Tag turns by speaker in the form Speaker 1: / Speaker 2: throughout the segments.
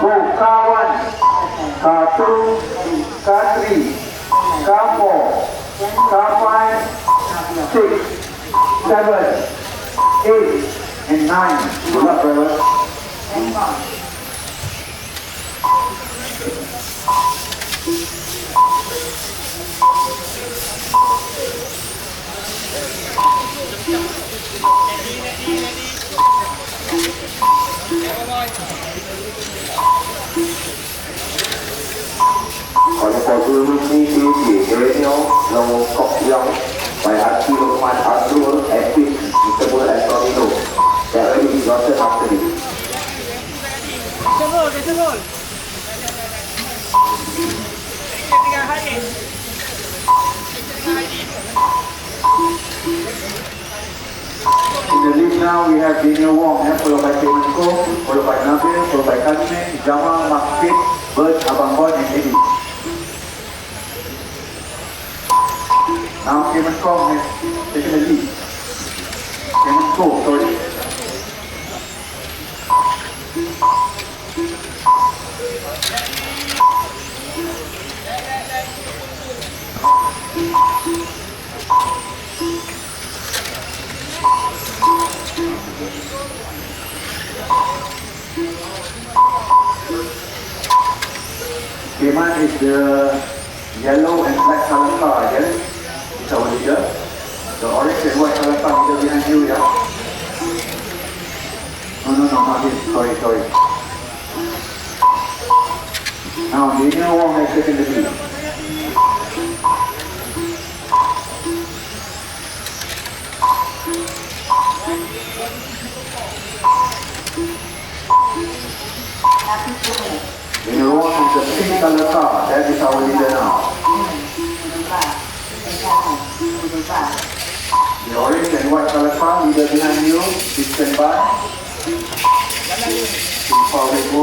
Speaker 1: Go K1, K2, K3, K4, K5, 6, 7, 8, and 9. Good luck, driver.
Speaker 2: Còn có Zooracing thì Daniel lâu cọc long by RT Lokman Abdul Epic Mr. Antonio. That already is not after this.
Speaker 1: In the lead now we have Daniel Wong, followed by Kemenko, followed by Nabil, followed by Kazmin, Jamal, Makfit, Bert, Abang and Eddie. Now Kemenko has taken the lead. Kemenko, sorry. Keman is the yellow and black color car, I guess. It's our leader. The orange and white color car leader behind you, yeah? No, not him. Sorry. Now, Daniel Wong has taken the lead. Daniel Wong is the pink color car. That is our leader now. The orange and white color car leader behind you. Please stand by. Before we go.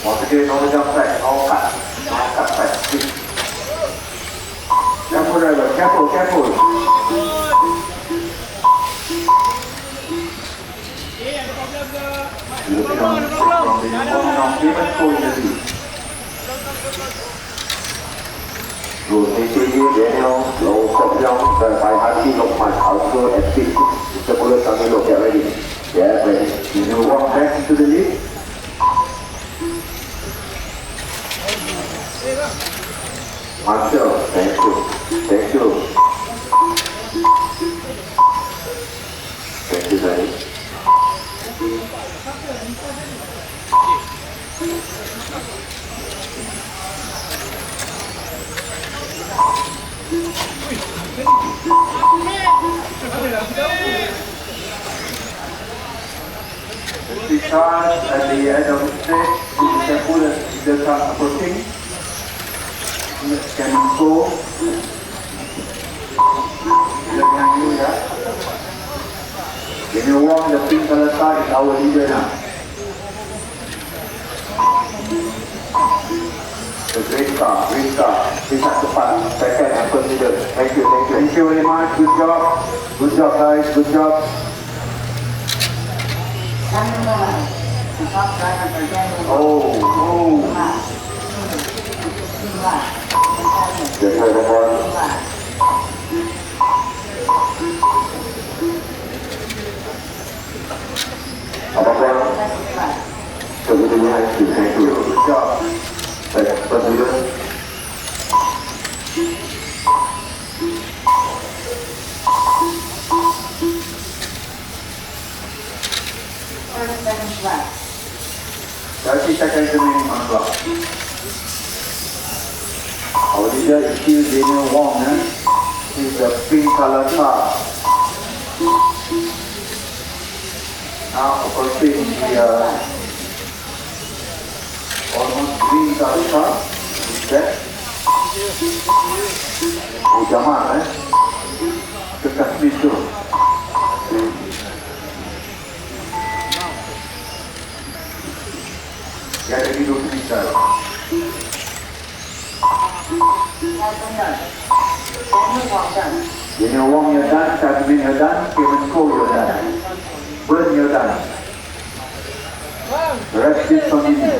Speaker 1: Once again, no jump track, no cut track, please. Careful driver, careful.
Speaker 2: Zooracing Daniel low cọc long by RT Lokman also at 6. Mr. Camilo, get ready. Yeah, ready.
Speaker 1: You walk back into the lead.
Speaker 2: Marshall, thank you. Thank you, Danny.
Speaker 1: The 3 cars at the end of the straight. Be careful as the cars approaching. Can go. Behind you, yeah. Daniel Wong, the pink color car, is our leader now. The green car. Please have to pass. Second and first leader. Thank you very much. Good job, guys. Good job.
Speaker 2: Thank you.
Speaker 1: Good job.
Speaker 2: First leader.
Speaker 3: Left.
Speaker 1: 30 seconds remaining on clock. Our leader is still Daniel Wong. He's the pink color car. Now approaching the almost green color car. Is that? Oh, Jamal, The Kashmir too. Dia ada di 20 meter. When you warm your done, start when you're done, when cool you're done. Burn you're done. The rest is continue.